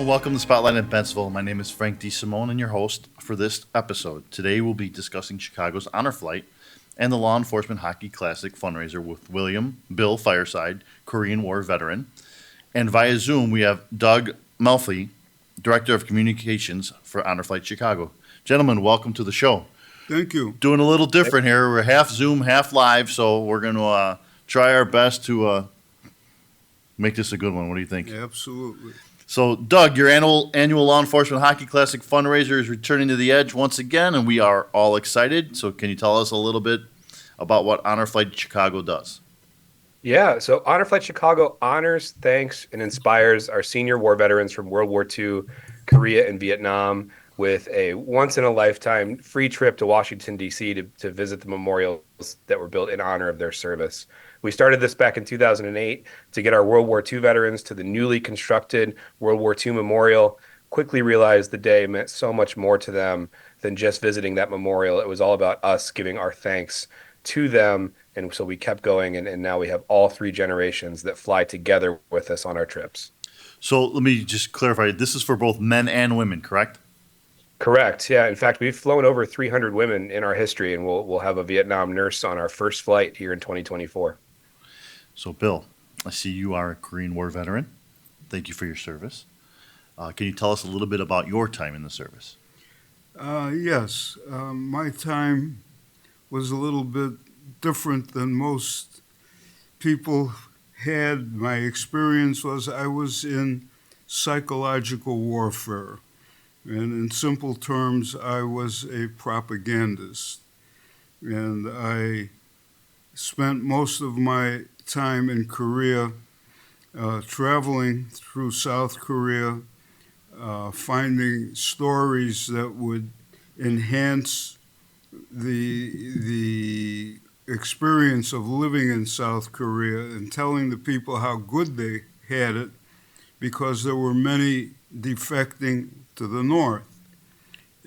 and welcome to Spotlight in Bensenville. My name is Frank DeSimone and your host for this episode. Today we'll be discussing Chicago's Honor Flight and the Law Enforcement Hockey Classic fundraiser with Bill Fireside, Korean War veteran. And via Zoom we have Doug Melfi, Director of Communications for Honor Flight Chicago. Gentlemen, welcome to the show. Thank you. Doing a little different here. We're half Zoom, half live, so we're going to try our best to make this a good one. What do you think? Absolutely. So, Doug, your annual Law Enforcement Hockey Classic fundraiser is returning to the Edge once again, and we are all excited. So, can you tell us a little bit about what Honor Flight Chicago does? Yeah, so Honor Flight Chicago honors, thanks, and inspires our senior war veterans from World War II, Korea, and Vietnam with a once-in-a-lifetime free trip to Washington, D.C. to visit the memorials that were built in honor of their service. We started this back in 2008 to get our World War II veterans to the newly constructed World War II Memorial. Quickly realized the day meant so much more to them than just visiting that memorial. It was all about us giving our thanks to them, and so we kept going, and now we have all three generations that fly together with us on our trips. So let me just clarify, this is for both men and women, correct? Correct. Yeah. In fact, we've flown over 300 women in our history, and we'll have a Vietnam nurse on our first flight here in 2024. So, Bill, I see you are a Korean War veteran. Thank you for your service. Can you tell us a little bit about your time in the service? Yes. My time was a little bit different than most people had. My experience was I was in psychological warfare. And in simple terms, I was a propagandist. And I spent most of my time in Korea, traveling through South Korea, finding stories that would enhance the experience of living in South Korea and telling the people how good they had it, because there were many defecting to the north.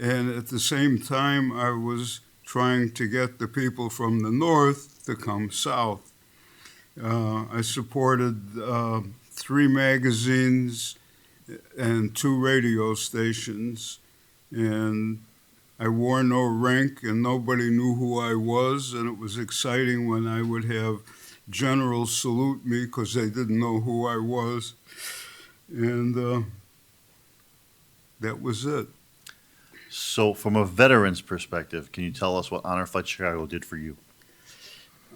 And at the same time, I was trying to get the people from the north to come south. I supported 3 magazines and 2 radio stations, and I wore no rank and nobody knew who I was, and it was exciting when I would have generals salute me because they didn't know who I was, and that was it. So, from a veteran's perspective, can you tell us what Honor Flight Chicago did for you?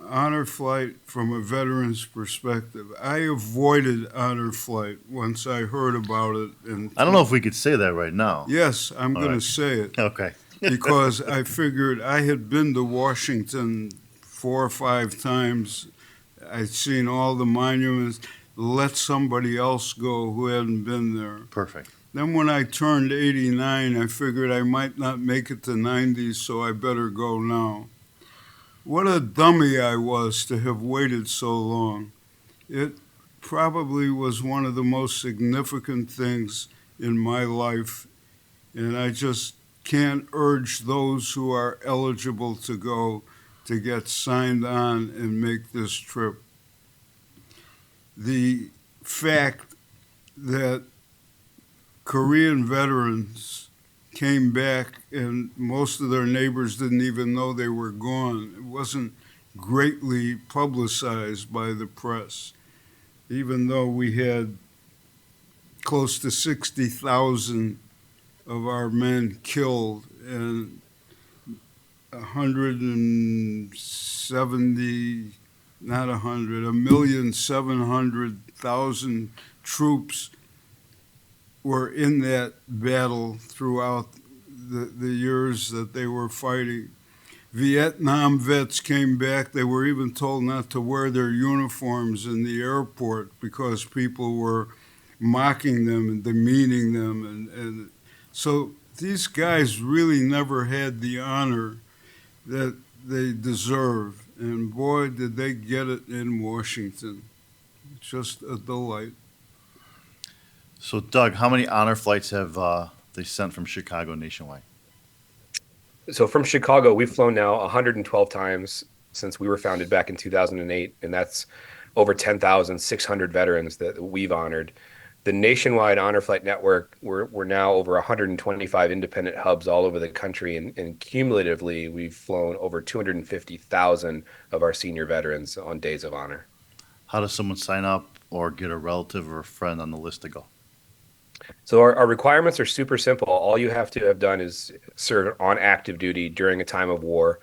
Honor Flight, from a veteran's perspective, I avoided Honor Flight once I heard about it. And I don't know if we could say that right now. Yes, I'm going to say it. Okay. Because I figured I had been to Washington 4 or 5 times. I'd seen all the monuments. Let somebody else go who hadn't been there. Perfect. Then when I turned 89, I figured I might not make it to 90, so I better go now. What a dummy I was to have waited so long. It probably was one of the most significant things in my life, and I just can't urge those who are eligible to go to get signed on and make this trip. The fact that Korean veterans came back and most of their neighbors didn't even know they were gone. It wasn't greatly publicized by the press, even though we had close to 60,000 of our men killed and 1,700,000 troops were in that battle throughout the years that they were fighting. Vietnam vets came back. They were even told not to wear their uniforms in the airport because people were mocking them and demeaning them. And so these guys really never had the honor that they deserve. And boy, did they get it in Washington. Just a delight. So, Doug, how many honor flights have they sent from Chicago nationwide? So from Chicago, we've flown now 112 times since we were founded back in 2008, and that's over 10,600 veterans that we've honored. the nationwide Honor Flight network, we're now over 125 independent hubs all over the country, and cumulatively, we've flown over 250,000 of our senior veterans on days of honor. How does someone sign up or get a relative or a friend on the list to go? So our requirements are super simple. All you have to have done is serve on active duty during a time of war,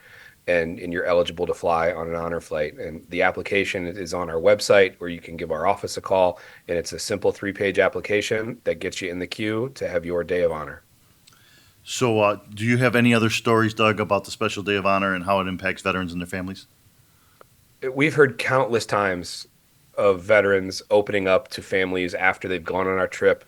and you're eligible to fly on an honor flight. And the application is on our website, or you can give our office a call, and it's a simple 3-page application that gets you in the queue to have your day of honor. So do you have any other stories, Doug, about the Special Day of Honor and how it impacts veterans and their families? We've heard countless times of veterans opening up to families after they've gone on our trip.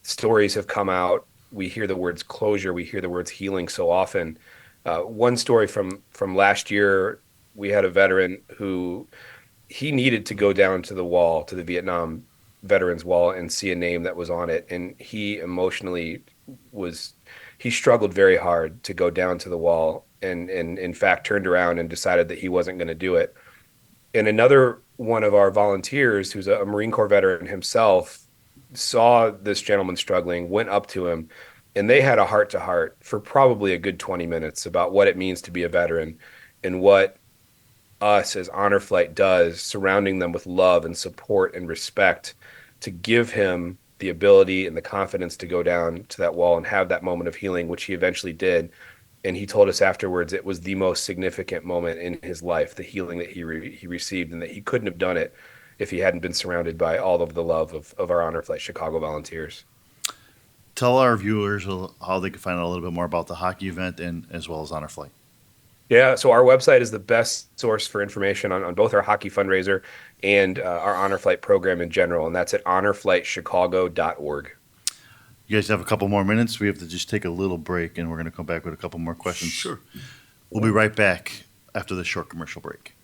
Stories have come out. We hear the words closure. We hear the words healing so often. One story from last year, we had a veteran who he needed to go down to the wall, to the Vietnam Veterans Wall, and see a name that was on it. And he emotionally he struggled very hard to go down to the wall, and in fact turned around and decided that he wasn't going to do it. And another one of our volunteers, who's a Marine Corps veteran himself, saw this gentleman struggling, went up to him, and they had a heart-to-heart for probably a good 20 minutes about what it means to be a veteran and what us as Honor Flight does, surrounding them with love and support and respect to give him the ability and the confidence to go down to that wall and have that moment of healing, which he eventually did. And he told us afterwards it was the most significant moment in his life, the healing that he received, and that he couldn't have done it if he hadn't been surrounded by all of the love of our Honor Flight Chicago volunteers. Tell our viewers how they can find out a little bit more about the hockey event and as well as Honor Flight. Yeah, so our website is the best source for information on both our hockey fundraiser and our Honor Flight program in general, and that's at honorflightchicago.org. You guys have a couple more minutes. We have to just take a little break, and we're going to come back with a couple more questions. Sure. We'll be right back after this short commercial break.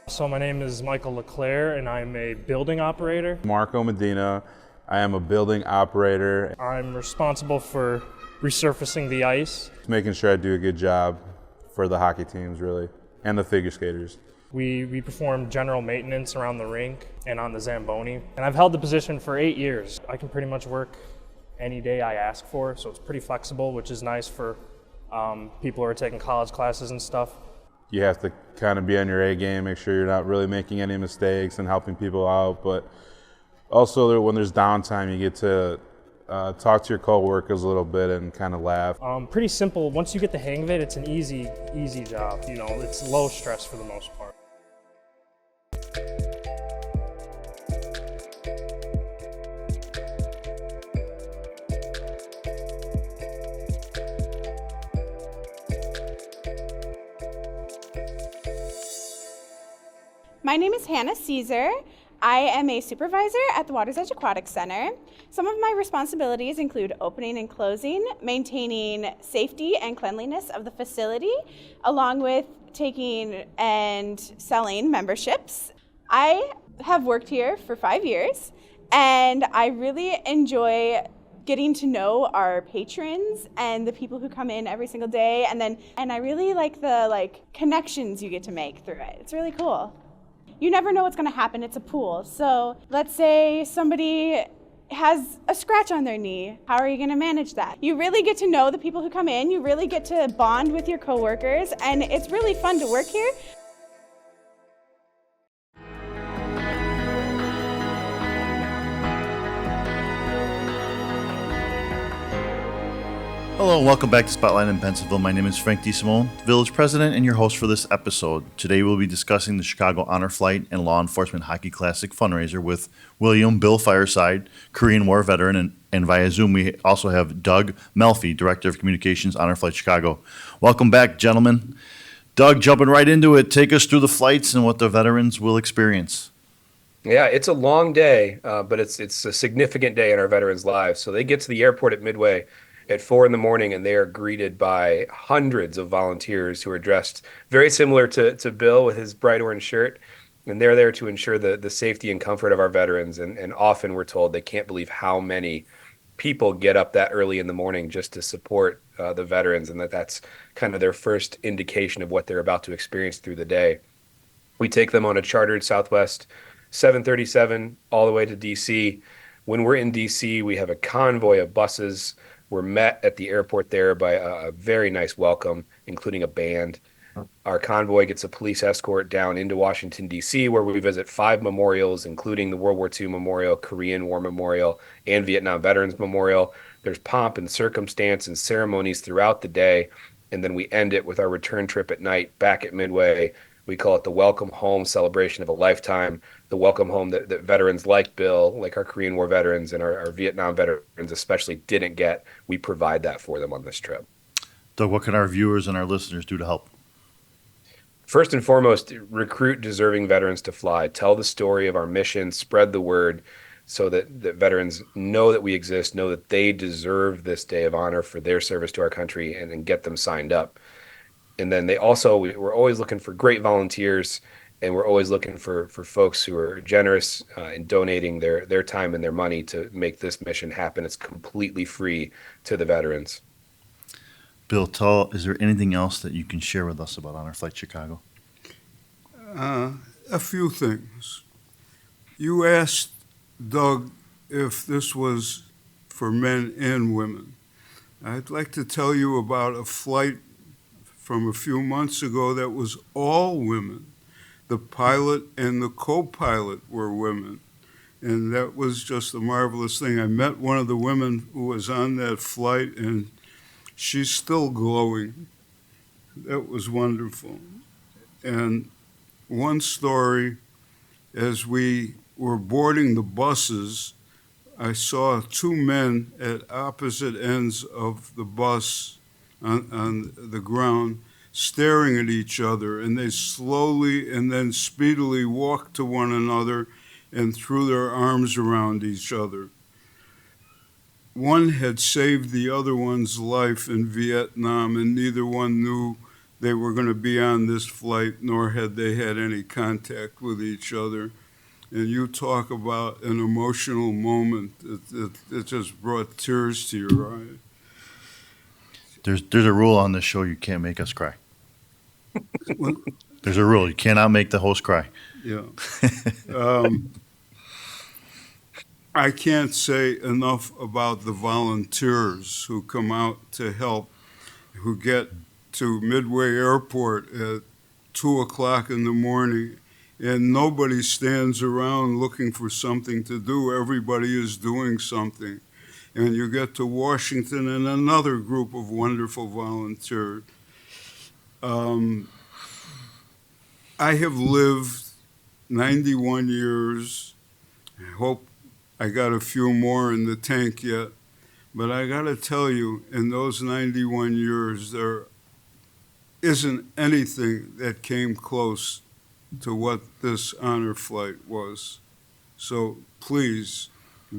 So my name is Michael LeClaire, and I'm a building operator. Marco Medina. I am a building operator. I'm responsible for resurfacing the ice. Making sure I do a good job for the hockey teams, really, and the figure skaters. We perform general maintenance around the rink and on the Zamboni. And I've held the position for 8 years. I can pretty much work any day I ask for, so it's pretty flexible, which is nice for people who are taking college classes and stuff. You have to kind of be on your A game, make sure you're not really making any mistakes and helping people out. But also when there's downtime, you get to talk to your coworkers a little bit and kind of laugh. Pretty simple. Once you get the hang of it, it's an easy job. You know, it's low stress for the most part. My name is Hannah Caesar. I am a supervisor at the Water's Edge Aquatic Center. Some of my responsibilities include opening and closing, maintaining safety and cleanliness of the facility, along with taking and selling memberships. I have worked here for 5 years, and I really enjoy getting to know our patrons and the people who come in every single day, and I really like the connections you get to make through it. It's really cool. You never know what's going to happen. It's a pool. So let's say somebody has a scratch on their knee. How are you going to manage that? You really get to know the people who come in. You really get to bond with your coworkers, and it's really fun to work here. Hello and welcome back to Spotlight in Bensenville. My name is Frank DeSimone, Village President and your host for this episode. Today we'll be discussing the Chicago Honor Flight and Law Enforcement Hockey Classic fundraiser with William Bill Fireside, Korean War veteran, and via Zoom we also have Doug Melfi, Director of Communications, Honor Flight Chicago. Welcome back, gentlemen. Doug, jumping right into it, take us through the flights and what the veterans will experience. Yeah, it's a long day, but it's a significant day in our veterans' lives. So they get to the airport at Midway, at 4 in the morning, and they are greeted by hundreds of volunteers who are dressed very similar to Bill with his bright orange shirt. And they're there to ensure the safety and comfort of our veterans. And often we're told they can't believe how many people get up that early in the morning just to support the veterans, and that's kind of their first indication of what they're about to experience through the day. We take them on a chartered Southwest 737 all the way to DC. When we're in DC, we have a convoy of buses. We're met at the airport there by a very nice welcome, including a band. Our convoy gets a police escort down into Washington, D.C., where we visit 5 memorials, including the World War II Memorial, Korean War Memorial, and Vietnam Veterans Memorial. There's pomp and circumstance and ceremonies throughout the day, and then we end it with our return trip at night back at Midway. We call it the Welcome Home celebration of a lifetime, the welcome home that veterans like Bill, like our Korean War veterans and our Vietnam veterans especially didn't get. We provide that for them on this trip. Doug, what can our viewers and our listeners do to help? First and foremost, recruit deserving veterans to fly. Tell the story of our mission, spread the word so that veterans know that we exist, know that they deserve this day of honor for their service to our country, and get them signed up. And then we're always looking for great volunteers, and we're always looking for folks who are generous in donating their time and their money to make this mission happen. It's completely free to the veterans. Bill, is there anything else that you can share with us about Honor Flight Chicago? A few things. You asked Doug if this was for men and women. I'd like to tell you about a flight from a few months ago that was all women. The pilot and the co-pilot were women. And that was just a marvelous thing. I met one of the women who was on that flight, and she's still glowing. That was wonderful. And one story, as we were boarding the buses, I saw 2 men at opposite ends of the bus on the ground staring at each other, and they slowly and then speedily walked to one another and threw their arms around each other. One had saved the other one's life in Vietnam, and neither one knew they were going to be on this flight, nor had they had any contact with each other. And you talk about an emotional moment. It just brought tears to your eyes. There's a rule on this show: you can't make us cry. Well, There's a rule: you cannot make the host cry. yeah. I can't say enough about the volunteers who come out to help, who get to Midway Airport at 2 o'clock in the morning, and nobody stands around looking for something to do. Everybody is doing something. And you get to Washington and another group of wonderful volunteers. I have lived 91 years. I hope I got a few more in the tank yet. But I got to tell you, in those 91 years, there isn't anything that came close to what this honor flight was. So please,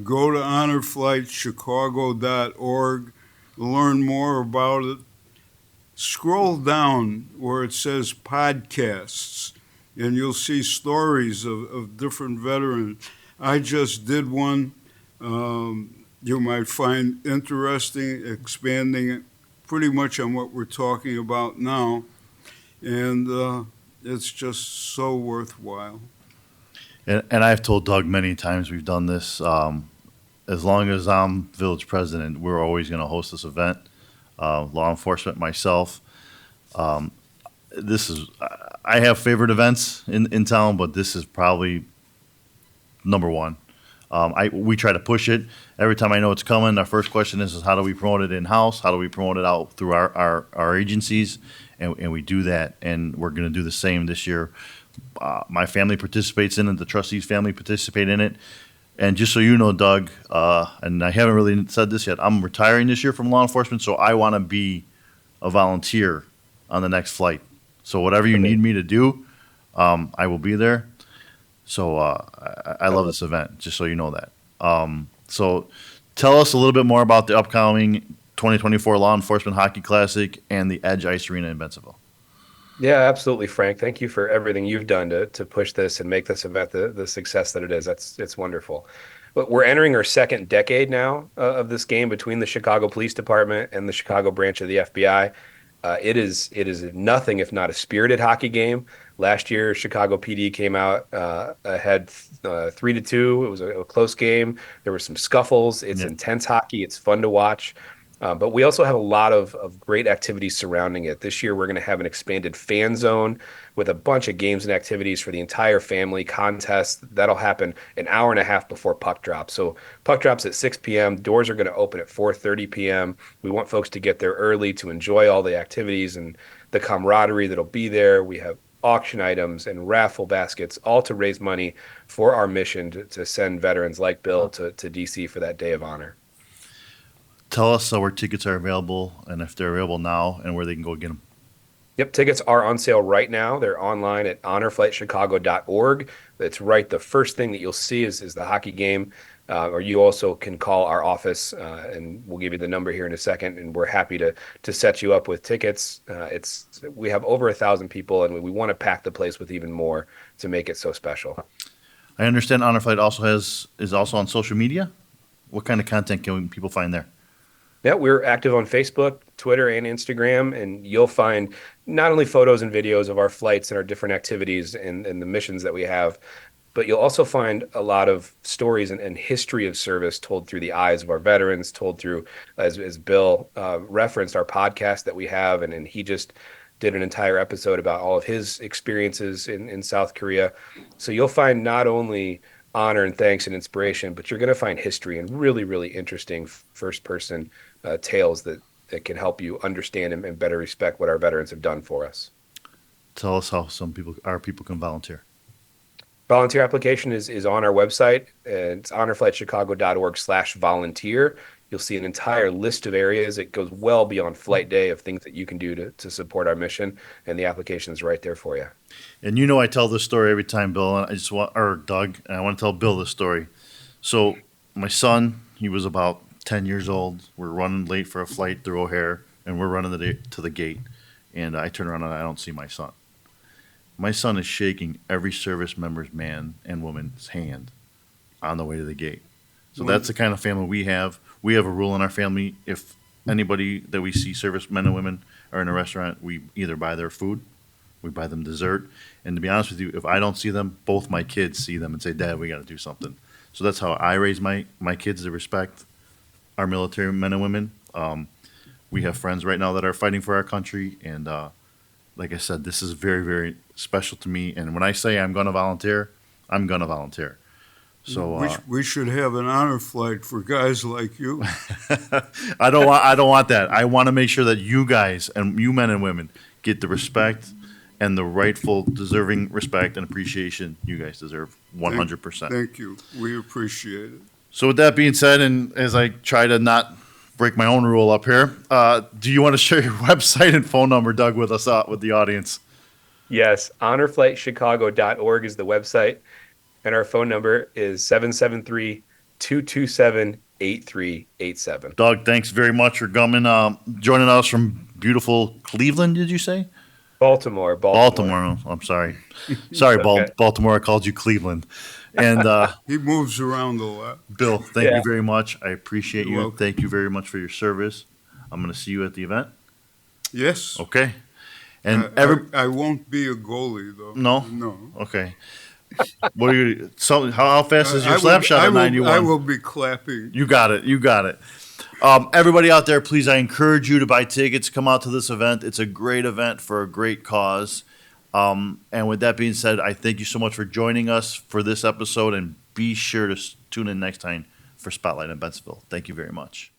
go to honorflightchicago.org, learn more about it. Scroll down where it says podcasts, and you'll see stories of different veterans. I just did one you might find interesting, expanding it pretty much on what we're talking about now, and it's just so worthwhile. And I've told Doug many times we've done this. As long as I'm village president, we're always going to host this event. Law enforcement, myself. I have favorite events in town, but this is probably number one. We try to push it. Every time I know it's coming, our first question is how do we promote it in-house? How do we promote it out through our agencies? And we do that, and we're going to do the same this year. My family participates in it. The trustees' family participate in it. And just so you know, Doug, and I haven't really said this yet, I'm retiring this year from law enforcement, so I want to be a volunteer on the next flight. So whatever you need me to do, I will be there. So I love this event, just so you know that. So tell us a little bit more about the upcoming 2024 Law Enforcement Hockey Classic and the Edge Ice Arena in Bensenville. Yeah, absolutely, Frank. Thank you for everything you've done to push this and make this event the success that it is. It's wonderful. But we're entering our second decade now of this game between the Chicago Police Department and the Chicago branch of the FBI. It is nothing if not a spirited hockey game. Last year, Chicago PD came out ahead 3-2. It was a close game. There were some scuffles. It's intense hockey. It's fun to watch. But we also have a lot of great activities surrounding it. This year, we're going to have an expanded fan zone with a bunch of games and activities for the entire family, contests. That'll happen an hour and a half before puck drop. So puck drops at 6 p.m. Doors are going to open at 4:30 p.m. We want folks to get there early to enjoy all the activities and the camaraderie that'll be there. We have auction items and raffle baskets, all to raise money for our mission to send veterans like Bill to D.C. for that day of honor. Tell us where tickets are available and if they're available now and where they can go get them. Yep, tickets are on sale right now. They're online at honorflightchicago.org. That's right. The first thing that you'll see is the hockey game. Or you also can call our office, and we'll give you the number here in a second, and we're happy to set you up with tickets. We have over 1,000 people, and we want to pack the place with even more to make it so special. I understand Honor Flight is also on social media. What kind of content can people find there? Yeah, we're active on Facebook, Twitter, and Instagram, and you'll find not only photos and videos of our flights and our different activities and the missions that we have, but you'll also find a lot of stories and history of service told through the eyes of our veterans, told through, as Bill referenced, our podcast that we have, and he just did an entire episode about all of his experiences in South Korea. So you'll find not only honor and thanks and inspiration, but you're going to find history and really, really interesting first-person tales that can help you understand and better respect what our veterans have done for us. Tell us how our people can volunteer. Volunteer application is on our website. It's honorflightchicago.org/volunteer. You'll see an entire list of areas. It goes well beyond flight day of things that you can do to support our mission, and the application is right there for you. And I tell this story every time, Bill, and Doug, and I want to tell Bill this story. So my son, he was about 10 years old. We're running late for a flight through O'Hare, and we're running to the gate. And I turn around and I don't see my son. My son is shaking every service member's man and woman's hand on the way to the gate. So that's the kind of family we have. We have a rule in our family. If anybody that we see, service men and women, are in a restaurant, we either buy their food, we buy them dessert. And to be honest with you, if I don't see them, both my kids see them and say, Dad, we got to do something. So that's how I raise my kids to respect our military men and women. We have friends right now that are fighting for our country. And like I said, this is very, very special to me. And when I say I'm going to volunteer, I'm going to volunteer. So we should have an honor flight for guys like you. I don't want that. I want to make sure that you guys and you men and women get the respect and the rightful, deserving respect and appreciation you guys deserve 100%. Thank you. We appreciate it. So with that being said, and as I try to not break my own rule up here, do you want to share your website and phone number, Doug, with us, with the audience? Yes, honorflightchicago.org is the website, and our phone number is 773-227-8387. Doug, thanks very much for joining us from beautiful Cleveland, did you say? Baltimore. I'm sorry. Sorry, Okay. Baltimore. I called you Cleveland. And He moves around a lot. Bill, thank you very much. I appreciate You're you. welcome. Thank you very much for your service. I'm going to see you at the event. Yes. Okay. And I won't be a goalie, though. No? No. Okay. What are you? So how fast is your slap shot at 91? I will be clapping. You got it. Everybody out there, please, I encourage you to buy tickets. Come out to this event. It's a great event for a great cause. And with that being said, I thank you so much for joining us for this episode, and be sure to tune in next time for Spotlight in Bensenville. Thank you very much.